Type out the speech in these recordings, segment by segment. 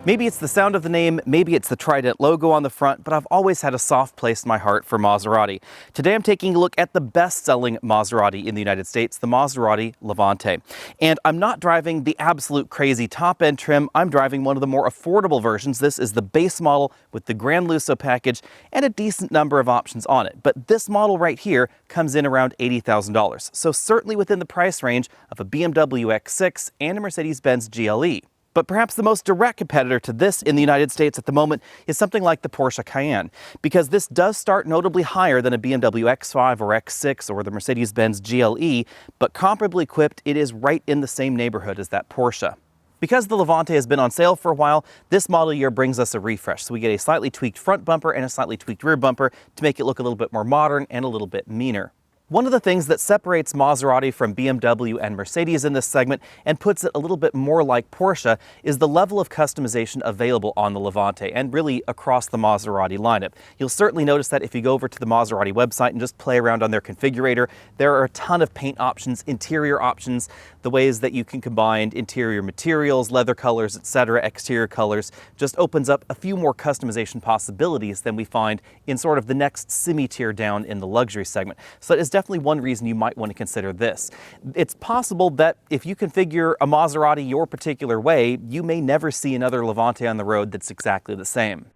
Maybe it's the sound of the name, maybe it's the Trident logo on the front, but I've always had a soft place in my heart for Maserati. Today I'm taking a look at the best-selling Maserati in the United States, the Maserati Levante. And I'm not driving the absolute crazy top-end trim, I'm driving one of the more affordable versions. This is the base model with the Gran Lusso package and a decent number of options on it. But this model right here comes in around $80,000, so certainly within the price range of a BMW X6 and a Mercedes-Benz GLE. But perhaps the most direct competitor to this in the United States at the moment is something like the Porsche Cayenne, because this does start notably higher than a BMW X5 or X6 or the Mercedes-Benz GLE, but comparably equipped, it is right in the same neighborhood as that Porsche. Because the Levante has been on sale for a while, this model year brings us a refresh. So we get a slightly tweaked front bumper and a slightly tweaked rear bumper to make it look a little bit more modern and a little bit meaner. One of the things that separates Maserati from BMW and Mercedes in this segment and puts it a little bit more like Porsche is the level of customization available on the Levante and really across the Maserati lineup. You'll certainly notice that if you go over to the Maserati website and just play around on their configurator, there are a ton of paint options, interior options, the ways that you can combine interior materials, leather colors, etc., exterior colors, just opens up a few more customization possibilities than we find in sort of the next semi-tier down in the luxury segment. So that is definitely one reason you might want to consider this. It's possible that if you configure a Maserati your particular way, you may never see another Levante on the road that's exactly the same.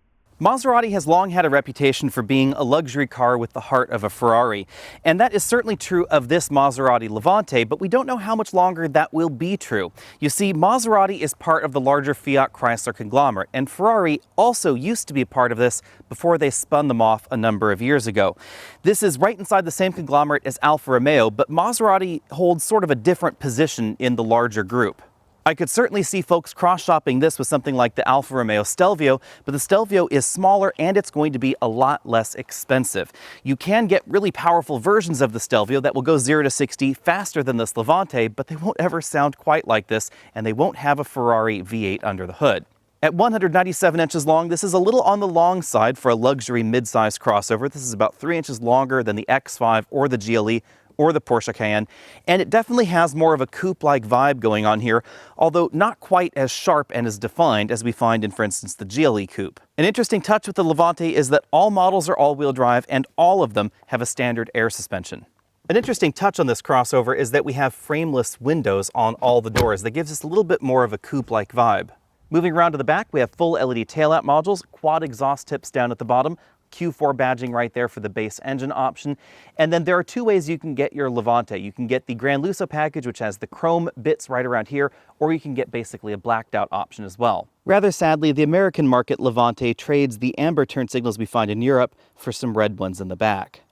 Maserati has long had a reputation for being a luxury car with the heart of a Ferrari, and that is certainly true of this Maserati Levante, but we don't know how much longer that will be true. You see, Maserati is part of the larger Fiat Chrysler conglomerate, and Ferrari also used to be a part of this before they spun them off a number of years ago. This is right inside the same conglomerate as Alfa Romeo, but Maserati holds sort of a different position in the larger group. I could certainly see folks cross-shopping this with something like the Alfa Romeo Stelvio, but the Stelvio is smaller and it's going to be a lot less expensive. You can get really powerful versions of the Stelvio that will go 0 to 60 faster than this Levante, but they won't ever sound quite like this, and they won't have a Ferrari V8 under the hood. At 197 inches long, this is a little on the long side for a luxury mid-size crossover. This is about 3 inches longer than the X5 or the GLE, or the Porsche Cayenne, and it definitely has more of a coupe-like vibe going on here, although not quite as sharp and as defined as we find in, for instance, the GLE coupe. An interesting touch with the Levante is that all models are all-wheel drive and all of them have a standard air suspension. An interesting touch on this crossover is that we have frameless windows on all the doors. That gives us a little bit more of a coupe-like vibe. Moving around to the back, we have full LED taillamp modules, quad exhaust tips down at the bottom, Q4 badging right there for the base engine option. And then there are two ways you can get your Levante. You can get the Gran Lusso package, which has the chrome bits right around here, or you can get basically a blacked out option as well. Rather sadly, the American market Levante trades the amber turn signals we find in Europe for some red ones in the back.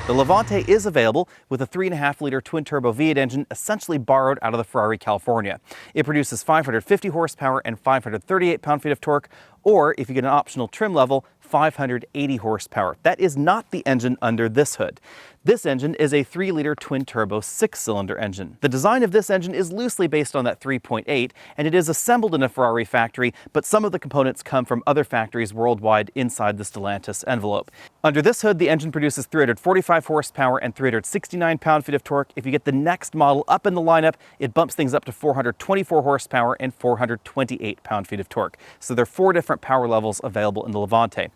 The Levante is available with a 3.5-liter twin-turbo V8 engine essentially borrowed out of the Ferrari California. It produces 550 horsepower and 538 pound-feet of torque, or if you get an optional trim level, 580 horsepower. That is not the engine under this hood. This engine is a 3-liter twin-turbo 6-cylinder engine. The design of this engine is loosely based on that 3.8, and it is assembled in a Ferrari factory, but some of the components come from other factories worldwide inside the Stellantis envelope. Under this hood, the engine produces 345 horsepower and 369 pound-feet of torque. If you get the next model up in the lineup, it bumps things up to 424 horsepower and 428 pound-feet of torque. So there are 4 different power levels available in the Levante.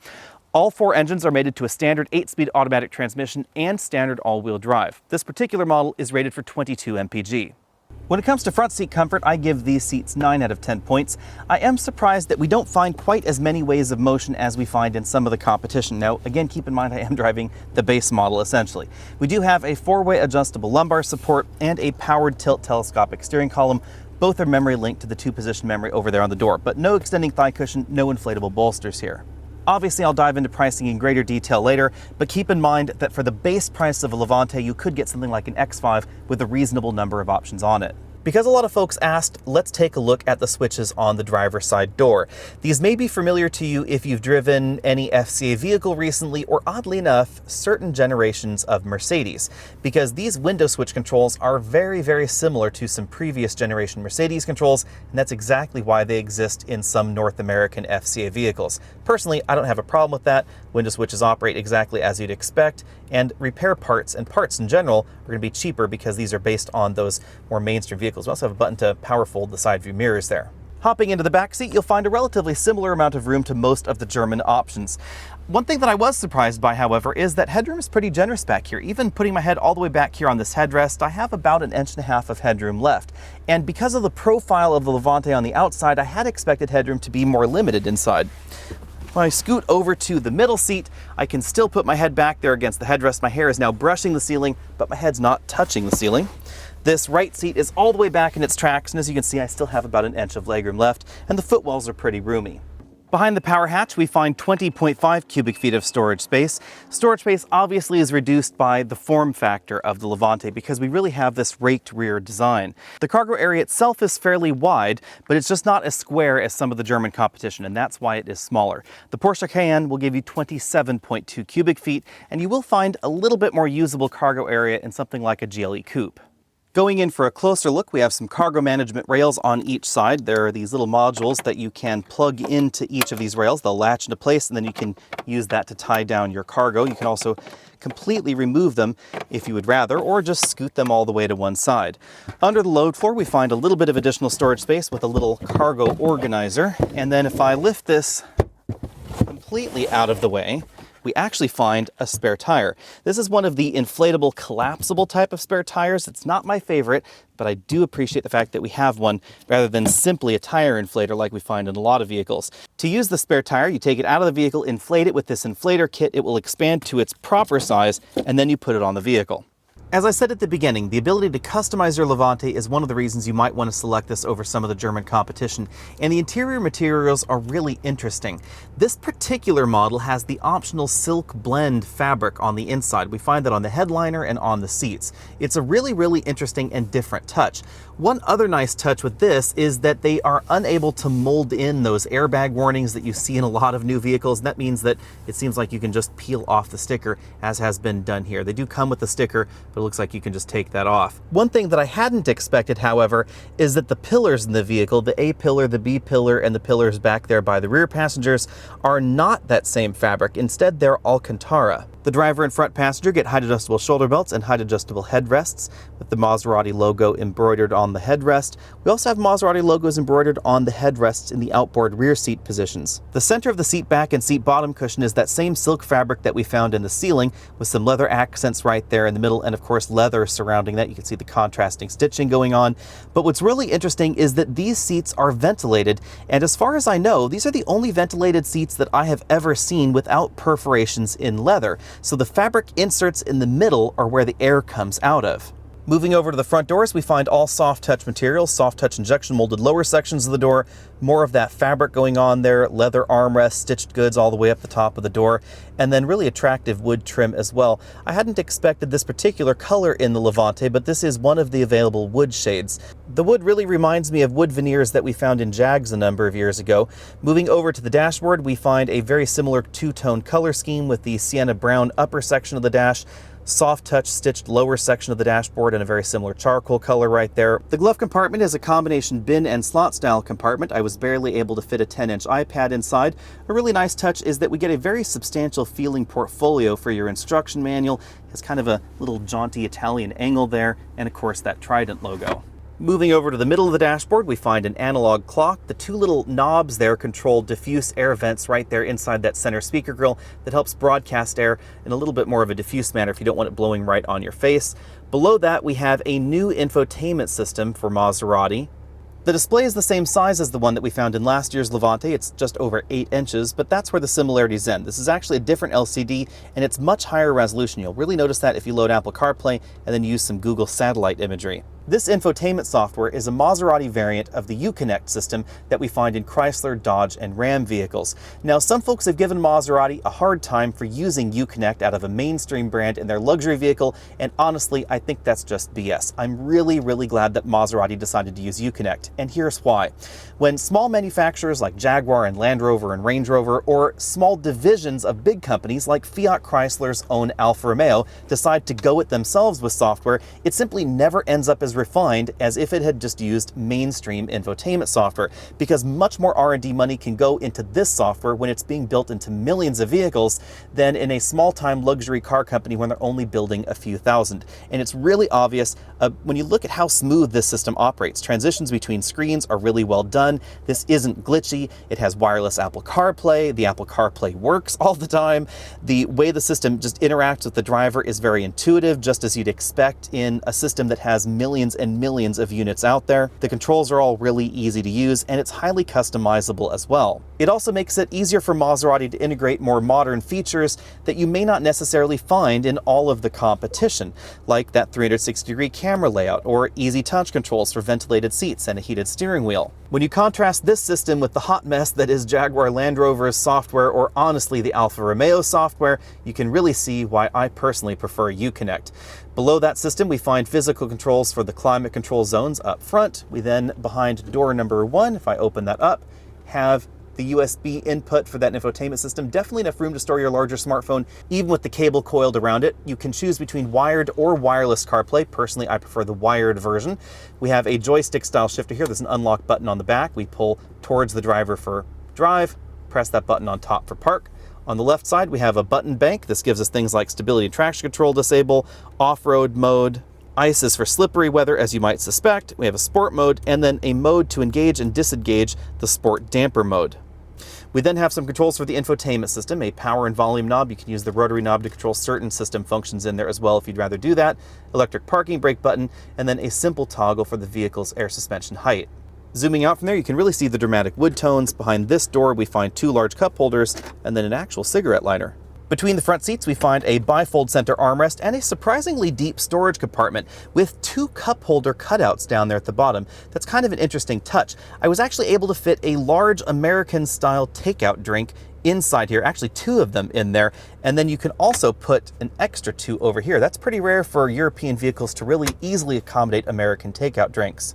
All 4 engines are mated to a standard 8-speed automatic transmission and standard all-wheel drive. This particular model is rated for 22 mpg. When it comes to front seat comfort, I give these seats 9 out of 10 points. I am surprised that we don't find quite as many ways of motion as we find in some of the competition. Now, again, keep in mind I am driving the base model essentially. We do have a 4-way adjustable lumbar support and a powered tilt telescopic steering column. Both are memory linked to the 2-position memory over there on the door, but no extending thigh cushion, no inflatable bolsters here. Obviously, I'll dive into pricing in greater detail later, but keep in mind that for the base price of a Levante, you could get something like an X5 with a reasonable number of options on it. Because a lot of folks asked, let's take a look at the switches on the driver's side door. These may be familiar to you if you've driven any FCA vehicle recently, or oddly enough, certain generations of Mercedes, because these window switch controls are very, very similar to some previous generation Mercedes controls, and that's exactly why they exist in some North American FCA vehicles. Personally, I don't have a problem with that. Window switches operate exactly as you'd expect, and repair parts and parts in general are going to be cheaper because these are based on those more mainstream vehicles. We also have a button to power fold the side view mirrors there. Hopping into the back seat, you'll find a relatively similar amount of room to most of the German options. One thing that I was surprised by, however, is that headroom is pretty generous back here. Even putting my head all the way back here on this headrest, I have about 1.5 inches of headroom left. And because of the profile of the Levante on the outside, I had expected headroom to be more limited inside. When I scoot over to the middle seat, I can still put my head back there against the headrest. My hair is now brushing the ceiling, but my head's not touching the ceiling. This right seat is all the way back in its tracks, and as you can see, I still have about 1 inch of legroom left, and the footwells are pretty roomy. Behind the power hatch, we find 20.5 cubic feet of storage space. Storage space obviously is reduced by the form factor of the Levante because we really have this raked rear design. The cargo area itself is fairly wide, but it's just not as square as some of the German competition, and that's why it is smaller. The Porsche Cayenne will give you 27.2 cubic feet, and you will find a little bit more usable cargo area in something like a GLE coupe. Going in for a closer look, we have some cargo management rails on each side. There are these little modules that you can plug into each of these rails. They'll latch into place, and then you can use that to tie down your cargo. You can also completely remove them if you would rather, or just scoot them all the way to one side. Under the load floor, we find a little bit of additional storage space with a little cargo organizer. And then if I lift this completely out of the way, we actually find a spare tire. This is one of the inflatable, collapsible type of spare tires. It's not my favorite, but I do appreciate the fact that we have one rather than simply a tire inflator like we find in a lot of vehicles. To use the spare tire, you take it out of the vehicle, inflate it with this inflator kit. It will expand to its proper size, and then you put it on the vehicle. As I said at the beginning, the ability to customize your Levante is one of the reasons you might want to select this over some of the German competition, and the interior materials are really interesting. This particular model has the optional silk blend fabric on the inside. We find that on the headliner and on the seats. It's a really, really interesting and different touch. One other nice touch with this is that they are unable to mold in those airbag warnings that you see in a lot of new vehicles, and that means that it seems like you can just peel off the sticker, as has been done here. They do come with the sticker, but it looks like you can just take that off. One thing that I hadn't expected, however, is that the pillars in the vehicle, the A pillar, the B pillar, and the pillars back there by the rear passengers, are not that same fabric. Instead, they're Alcantara. The driver and front passenger get height adjustable shoulder belts and height adjustable headrests with the Maserati logo embroidered on the headrest. We also have Maserati logos embroidered on the headrests in the outboard rear seat positions. The center of the seat back and seat bottom cushion is that same silk fabric that we found in the ceiling, with some leather accents right there in the middle, and of course leather surrounding that. You can see the contrasting stitching going on. But what's really interesting is that these seats are ventilated, and as far as I know, these are the only ventilated seats that I have ever seen without perforations in leather. So the fabric inserts in the middle are where the air comes out of. Moving over to the front doors, we find all soft touch materials, soft touch injection molded lower sections of the door, more of that fabric going on there, leather armrests, stitched goods all the way up the top of the door, and then really attractive wood trim as well. I hadn't expected this particular color in the Levante, but this is one of the available wood shades. The wood really reminds me of wood veneers that we found in Jags a number of years ago. Moving over to the dashboard, we find a very similar two-tone color scheme with the sienna brown upper section of the dash, soft touch stitched lower section of the dashboard, and a very similar charcoal color right there. The glove compartment is a combination bin and slot style compartment. I was barely able to fit a 10-inch iPad inside. A really nice touch is that we get a very substantial feeling portfolio for your instruction manual. It has kind of a little jaunty Italian angle there, and of course that Trident logo. Moving over to the middle of the dashboard, we find an analog clock. The two little knobs there control diffuse air vents right there inside that center speaker grill that helps broadcast air in a little bit more of a diffuse manner if you don't want it blowing right on your face. Below that, we have a new infotainment system for Maserati. The display is the same size as the one that we found in last year's Levante. It's just over 8 inches, but that's where the similarities end. This is actually a different LCD, and it's much higher resolution. You'll really notice that if you load Apple CarPlay and then use some Google satellite imagery. This infotainment software is a Maserati variant of the Uconnect system that we find in Chrysler, Dodge, and Ram vehicles. Now, some folks have given Maserati a hard time for using Uconnect out of a mainstream brand in their luxury vehicle, and honestly, I think that's just BS. I'm really glad that Maserati decided to use Uconnect, and here's why. When small manufacturers like Jaguar and Land Rover and Range Rover, or small divisions of big companies like Fiat Chrysler's own Alfa Romeo decide to go it themselves with software, it simply never ends up as refined as if it had just used mainstream infotainment software, because much more R&D money can go into this software when it's being built into millions of vehicles than in a small-time luxury car company when they're only building a few thousand. And it's really obvious when you look at how smooth this system operates. Transitions between screens are really well done. This isn't glitchy. It has wireless Apple CarPlay. The Apple CarPlay works all the time. The way the system just interacts with the driver is very intuitive, just as you'd expect in a system that has millions and millions of units out there. The controls are all really easy to use, and it's highly customizable as well. It also makes it easier for Maserati to integrate more modern features that you may not necessarily find in all of the competition, like that 360-degree camera layout or easy touch controls for ventilated seats and a heated steering wheel. When you contrast this system with the hot mess that is Jaguar Land Rover's software, or honestly the Alfa Romeo software, you can really see why I personally prefer Uconnect. Below that system, we find physical controls for the climate control zones up front. We then, behind door number 1, if I open that up, have the USB input for that infotainment system. Definitely enough room to store your larger smartphone, even with the cable coiled around it. You can choose between wired or wireless CarPlay. Personally, I prefer the wired version. We have a joystick style shifter here. There's an unlock button on the back. We pull towards the driver for drive, press that button on top for park. On the left side, we have a button bank. This gives us things like stability and traction control disable, off-road mode. ICE is for slippery weather, as you might suspect. We have a sport mode, and then a mode to engage and disengage the sport damper mode. We then have some controls for the infotainment system, a power and volume knob. You can use the rotary knob to control certain system functions in there as well if you'd rather do that. Electric parking brake button, and then a simple toggle for the vehicle's air suspension height. Zooming out from there, you can really see the dramatic wood tones. Behind this door, we find 2 large cup holders and then an actual cigarette lighter. Between the front seats, we find a bifold center armrest and a surprisingly deep storage compartment with 2 cup holder cutouts down there at the bottom. That's kind of an interesting touch. I was actually able to fit a large American-style takeout drink inside here, actually 2 of them in there, and then you can also put an extra 2 over here. That's pretty rare for European vehicles to really easily accommodate American takeout drinks.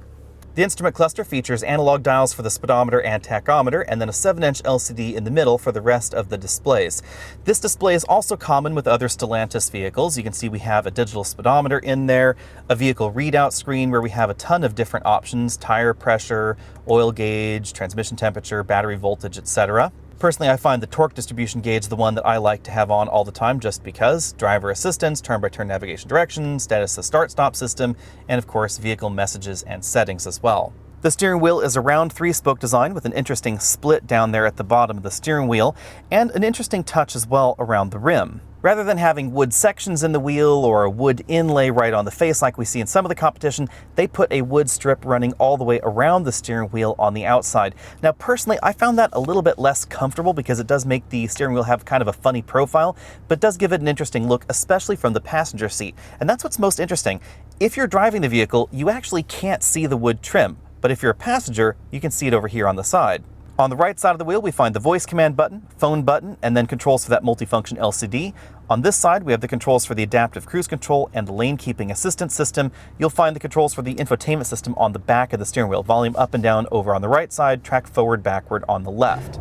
The instrument cluster features analog dials for the speedometer and tachometer, and then a 7-inch LCD in the middle for the rest of the displays. This display is also common with other Stellantis vehicles. You can see we have a digital speedometer in there, a vehicle readout screen where we have a ton of different options: tire pressure, oil gauge, transmission temperature, battery voltage, etc. Personally, I find the torque distribution gauge the one that I like to have on all the time, just because. Driver assistance, turn-by-turn navigation direction, status of start-stop system, and of course vehicle messages and settings as well. The steering wheel is a round 3-spoke design with an interesting split down there at the bottom of the steering wheel, and an interesting touch as well around the rim. Rather than having wood sections in the wheel or a wood inlay right on the face like we see in some of the competition, they put a wood strip running all the way around the steering wheel on the outside. Now, personally, I found that a little bit less comfortable because it does make the steering wheel have kind of a funny profile, but does give it an interesting look, especially from the passenger seat. And that's what's most interesting. If you're driving the vehicle, you actually can't see the wood trim, but if you're a passenger, you can see it over here on the side. On the right side of the wheel, we find the voice command button, phone button, and then controls for that multifunction LCD. On this side, we have the controls for the adaptive cruise control and the lane keeping assistance system. You'll find the controls for the infotainment system on the back of the steering wheel. Volume up and down over on the right side, track forward, backward on the left.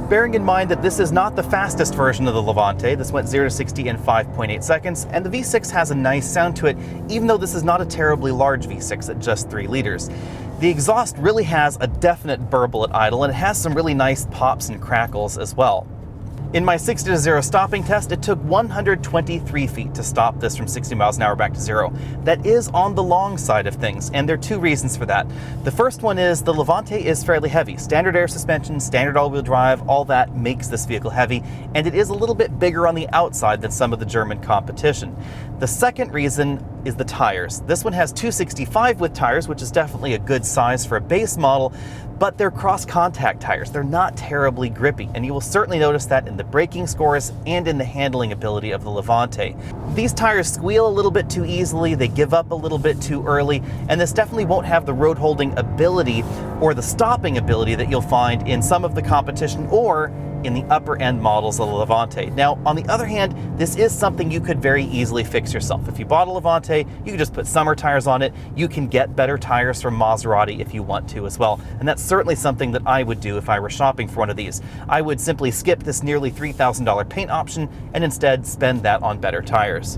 Bearing in mind that this is not the fastest version of the Levante, this went 0 to 60 in 5.8 seconds, and the V6 has a nice sound to it, even though this is not a terribly large V6 at just 3 liters. The exhaust really has a definite burble at idle, and it has some really nice pops and crackles as well. In my 60 to 0 stopping test, it took 123 feet to stop this from 60 miles an hour back to 0. That is on the long side of things, and there are 2 reasons for that. The first one is the Levante is fairly heavy. Standard air suspension, standard all-wheel drive, all that makes this vehicle heavy, and it is a little bit bigger on the outside than some of the German competition. The second reason is the tires. This one has 265 width tires, which is definitely a good size for a base model, but they're cross-contact tires. They're not terribly grippy, and you will certainly notice that in the braking scores and in the handling ability of the Levante. These tires squeal a little bit too easily, they give up a little bit too early, and this definitely won't have the road holding ability or the stopping ability that you'll find in some of the competition or in the upper end models of the Levante. Now, on the other hand, this is something you could very easily fix yourself. If you bought a Levante, you can just put summer tires on it. You can get better tires from Maserati if you want to as well. And that's certainly something that I would do if I were shopping for one of these. I would simply skip this nearly $3,000 paint option and instead spend that on better tires.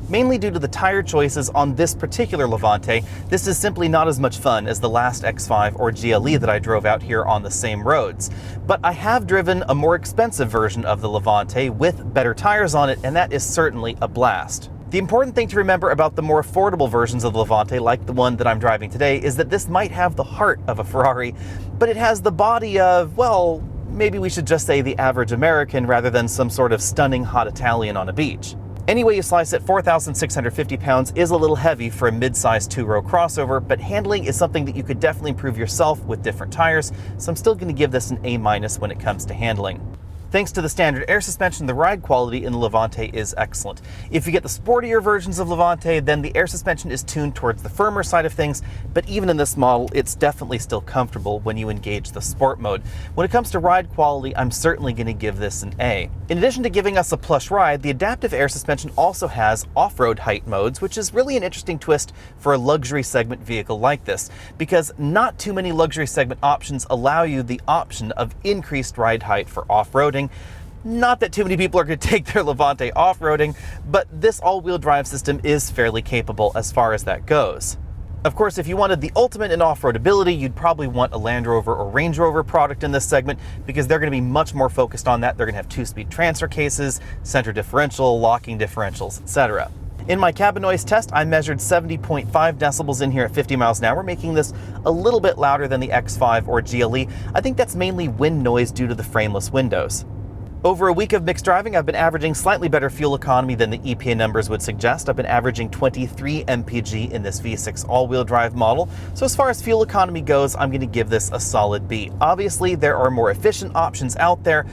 Mainly due to the tire choices on this particular Levante, this is simply not as much fun as the last X5 or GLE that I drove out here on the same roads. But I have driven a more expensive version of the Levante with better tires on it, and that is certainly a blast. The important thing to remember about the more affordable versions of the Levante, like the one that I'm driving today, is that this might have the heart of a Ferrari, but it has the body of, well, maybe we should just say the average American rather than some sort of stunning hot Italian on a beach. Any way you slice it, 4,650 pounds is a little heavy for a mid-size two-row crossover, but handling is something that you could definitely improve yourself with different tires, so I'm still going to give this an A- when it comes to handling. Thanks to the standard air suspension, the ride quality in the Levante is excellent. If you get the sportier versions of Levante, then the air suspension is tuned towards the firmer side of things, but even in this model, it's definitely still comfortable when you engage the sport mode. When it comes to ride quality, I'm certainly going to give this an A. In addition to giving us a plush ride, the adaptive air suspension also has off-road height modes, which is really an interesting twist for a luxury segment vehicle like this, because not too many luxury segment options allow you the option of increased ride height for off-roading. Not that too many people are going to take their Levante off-roading, but this all-wheel drive system is fairly capable as far as that goes. Of course, if you wanted the ultimate in off-road ability, you'd probably want a Land Rover or Range Rover product in this segment because they're going to be much more focused on that. They're going to have two-speed transfer cases, center differential, locking differentials, etc. In my cabin noise test, I measured 70.5 decibels in here at 50 miles an hour, making this a little bit louder than the X5 or GLE. I think that's mainly wind noise due to the frameless windows. Over a week of mixed driving, I've been averaging slightly better fuel economy than the EPA numbers would suggest. I've been averaging 23 mpg in this V6 all-wheel drive model. So as far as fuel economy goes, I'm going to give this a solid B. Obviously, there are more efficient options out there,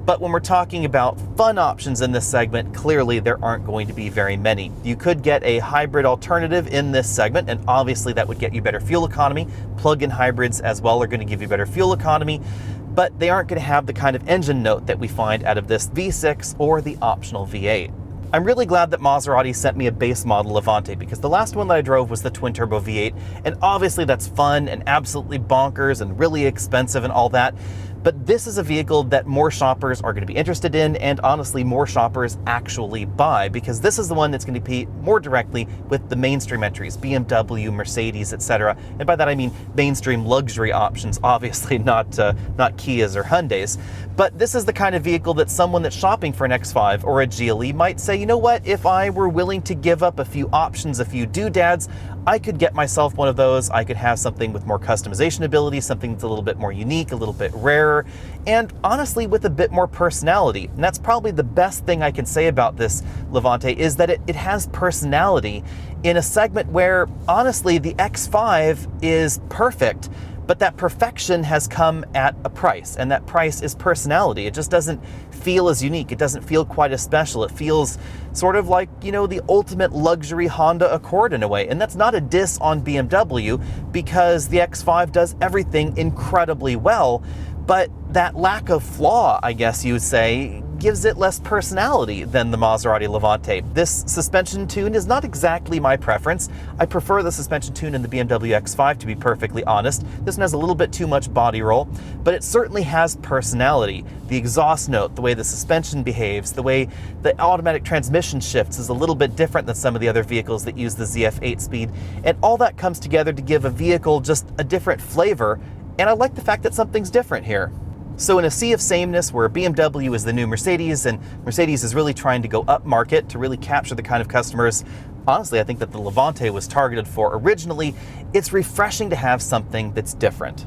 but when we're talking about fun options in this segment, clearly there aren't going to be very many. You could get a hybrid alternative in this segment, and obviously that would get you better fuel economy. Plug-in hybrids as well are going to give you better fuel economy, but they aren't going to have the kind of engine note that we find out of this V6 or the optional V8. I'm really glad that Maserati sent me a base model Levante because the last one that I drove was the twin-turbo V8, and obviously that's fun and absolutely bonkers and really expensive and all that. But this is a vehicle that more shoppers are going to be interested in, and honestly more shoppers actually buy, because this is the one that's going to compete more directly with the mainstream entries, BMW, Mercedes, etc. And by that I mean mainstream luxury options, obviously not Kias or Hyundais. But this is the kind of vehicle that someone that's shopping for an X5 or a GLE might say, you know what, if I were willing to give up a few options, a few doodads, I could get myself one of those. I could have something with more customization ability, something that's a little bit more unique, a little bit rarer, and honestly with a bit more personality. And that's probably the best thing I can say about this Levante, is that it has personality in a segment where honestly the X5 is perfect, but that perfection has come at a price, and that price is personality. It just doesn't feel as unique. It doesn't feel quite as special. It feels sort of like, you know, the ultimate luxury Honda Accord in a way. And that's not a diss on BMW, because the X5 does everything incredibly well, but that lack of flaw, I guess you would say, gives it less personality than the Maserati Levante. This suspension tune is not exactly my preference. I prefer the suspension tune in the BMW X5, to be perfectly honest. This one has a little bit too much body roll, but it certainly has personality. The exhaust note, the way the suspension behaves, the way the automatic transmission shifts is a little bit different than some of the other vehicles that use the ZF 8-speed, and all that comes together to give a vehicle just a different flavor, and I like the fact that something's different here. So in a sea of sameness where BMW is the new Mercedes and Mercedes is really trying to go up market to really capture the kind of customers, honestly, I think that the Levante was targeted for originally, it's refreshing to have something that's different.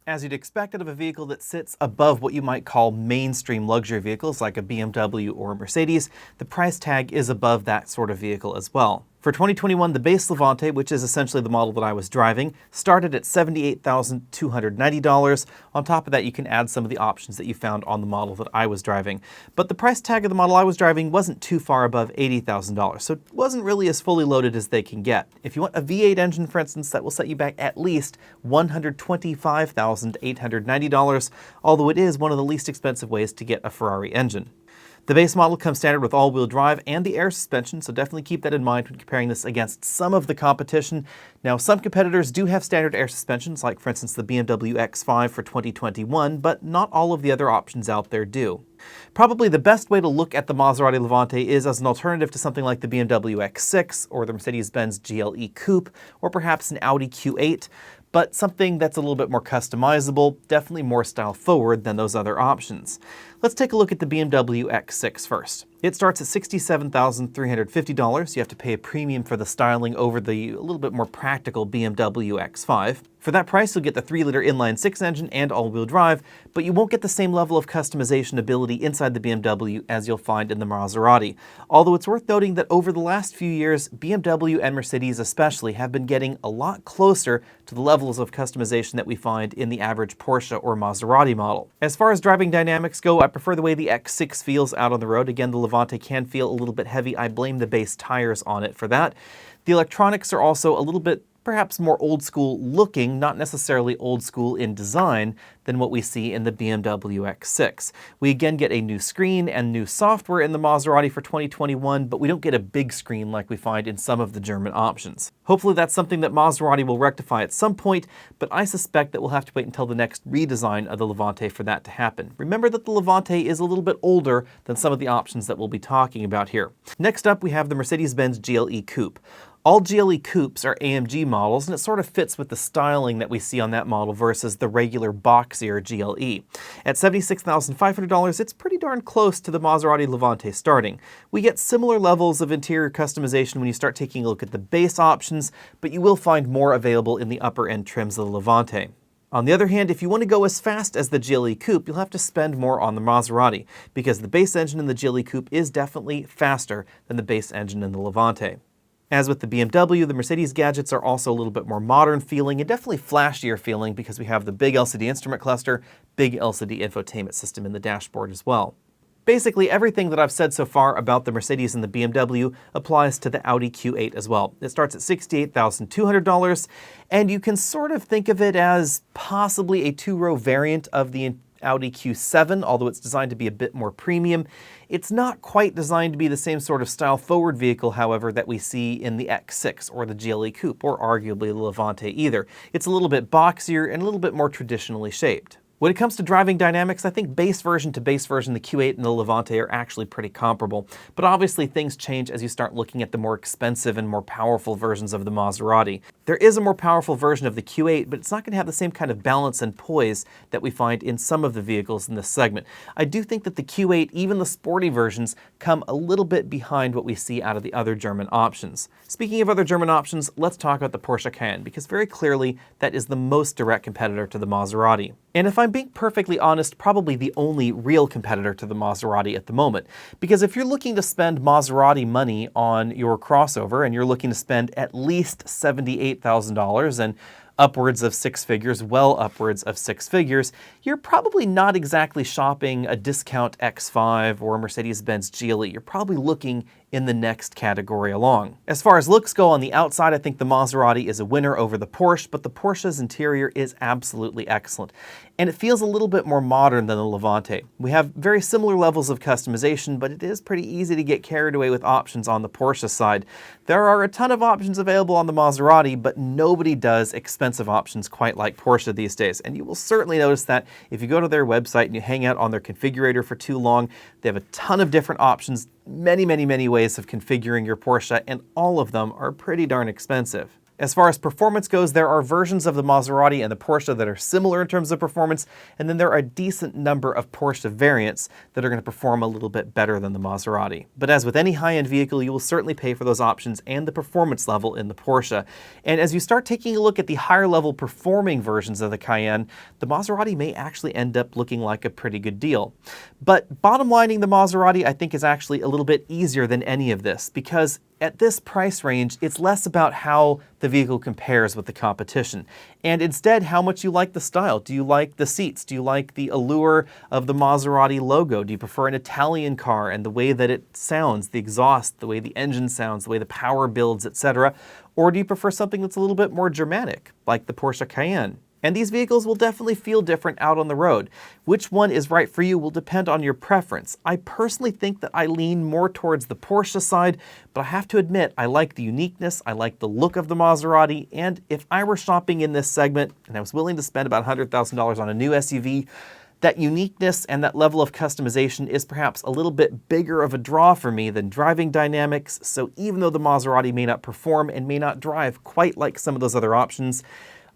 As you'd expect out of a vehicle that sits above what you might call mainstream luxury vehicles like a BMW or a Mercedes, the price tag is above that sort of vehicle as well. For 2021, the base Levante, which is essentially the model that I was driving, started at $78,290. On top of that, you can add some of the options that you found on the model that I was driving. But the price tag of the model I was driving wasn't too far above $80,000, so it wasn't really as fully loaded as they can get. If you want a V8 engine, for instance, that will set you back at least $125,890, although it is one of the least expensive ways to get a Ferrari engine. The base model comes standard with all-wheel drive and the air suspension, so definitely keep that in mind when comparing this against some of the competition. Now, some competitors do have standard air suspensions, like for instance the BMW X5 for 2021, but not all of the other options out there do. Probably the best way to look at the Maserati Levante is as an alternative to something like the BMW X6 or the Mercedes-Benz GLE Coupe, or perhaps an Audi Q8, but something that's a little bit more customizable, definitely more style forward than those other options. Let's take a look at the BMW X6 first. It starts at $67,350. You have to pay a premium for the styling over the a little bit more practical BMW X5. For that price, you'll get the 3-liter inline-6 engine and all-wheel drive, but you won't get the same level of customization ability inside the BMW as you'll find in the Maserati. Although it's worth noting that over the last few years, BMW and Mercedes especially have been getting a lot closer to the levels of customization that we find in the average Porsche or Maserati model. As far as driving dynamics go, I prefer the way the X6 feels out on the road. Again, the Levante can feel a little bit heavy. I blame the base tires on it for that. The electronics are also a little bit perhaps more old school looking, not necessarily old school in design, than what we see in the BMW X6. We again get a new screen and new software in the Maserati for 2021, but we don't get a big screen like we find in some of the German options. Hopefully that's something that Maserati will rectify at some point, but I suspect that we'll have to wait until the next redesign of the Levante for that to happen. Remember that the Levante is a little bit older than some of the options that we'll be talking about here. Next up, we have the Mercedes-Benz GLE Coupe. All GLE Coupes are AMG models, and it sort of fits with the styling that we see on that model versus the regular boxier GLE. At $76,500, it's pretty darn close to the Maserati Levante starting. We get similar levels of interior customization when you start taking a look at the base options, but you will find more available in the upper end trims of the Levante. On the other hand, if you want to go as fast as the GLE Coupe, you'll have to spend more on the Maserati, because the base engine in the GLE Coupe is definitely faster than the base engine in the Levante. As with the BMW, the Mercedes gadgets are also a little bit more modern feeling and definitely flashier feeling because we have the big LCD instrument cluster, big LCD infotainment system in the dashboard as well. Basically, everything that I've said so far about the Mercedes and the BMW applies to the Audi Q8 as well. It starts at $68,200, and you can sort of think of it as possibly a two-row variant of the Audi Q7, although it's designed to be a bit more premium. It's not quite designed to be the same sort of style-forward vehicle, however, that we see in the X6 or the GLE Coupe, or arguably the Levante either. It's a little bit boxier and a little bit more traditionally shaped. When it comes to driving dynamics, I think base version to base version, the Q8 and the Levante are actually pretty comparable. But obviously things change as you start looking at the more expensive and more powerful versions of the Maserati. There is a more powerful version of the Q8, but it's not going to have the same kind of balance and poise that we find in some of the vehicles in this segment. I do think that the Q8, even the sporty versions, come a little bit behind what we see out of the other German options. Speaking of other German options, let's talk about the Porsche Cayenne, because very clearly that is the most direct competitor to the Maserati. And if I'm being perfectly honest, probably the only real competitor to the Maserati at the moment. Because if you're looking to spend Maserati money on your crossover and you're looking to spend at least $78,000 and upwards of six figures, well upwards of six figures, you're probably not exactly shopping a discount X5 or a Mercedes-Benz GLE. You're probably looking in the next category along. As far as looks go on the outside, I think the Maserati is a winner over the Porsche, but the Porsche's interior is absolutely excellent. And it feels a little bit more modern than the Levante. We have very similar levels of customization, but it is pretty easy to get carried away with options on the Porsche side. There are a ton of options available on the Maserati, but nobody does expensive options quite like Porsche these days. And you will certainly notice that if you go to their website and you hang out on their configurator for too long, they have a ton of different options, many ways of configuring your Porsche, and all of them are pretty darn expensive. As far as performance goes, there are versions of the Maserati and the Porsche that are similar in terms of performance, and then there are a decent number of Porsche variants that are going to perform a little bit better than the Maserati. But as with any high-end vehicle, you will certainly pay for those options and the performance level in the Porsche. And as you start taking a look at the higher-level performing versions of the Cayenne, the Maserati may actually end up looking like a pretty good deal. But bottom lining the Maserati, I think, is actually a little bit easier than any of this, because at this price range, it's less about how the vehicle compares with the competition, and instead how much you like the style. Do you like the seats? Do you like the allure of the Maserati logo? Do you prefer an Italian car and the way that it sounds, the exhaust, the way the engine sounds, the way the power builds, etc.? Or do you prefer something that's a little bit more dramatic, like the Porsche Cayenne? And these vehicles will definitely feel different out on the road. Which one is right for you will depend on your preference. I personally think that I lean more towards the Porsche side, but I have to admit I like the uniqueness, I like the look of the Maserati, and if I were shopping in this segment and I was willing to spend about $100,000 on a new SUV, that uniqueness and that level of customization is perhaps a little bit bigger of a draw for me than driving dynamics, so even though the Maserati may not perform and may not drive quite like some of those other options,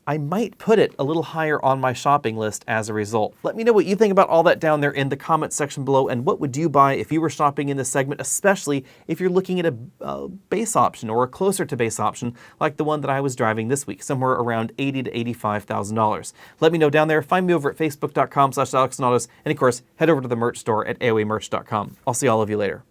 I might put it a little higher on my shopping list as a result. Let me know what you think about all that down there in the comments section below, and what would you buy if you were shopping in this segment, especially if you're looking at a base option or a closer to base option like the one that I was driving this week, somewhere around $80,000 to $85,000. Let me know down there. Find me over at facebook.com/AlexNautos, and of course, head over to the merch store at AOAmerch.com. I'll see all of you later.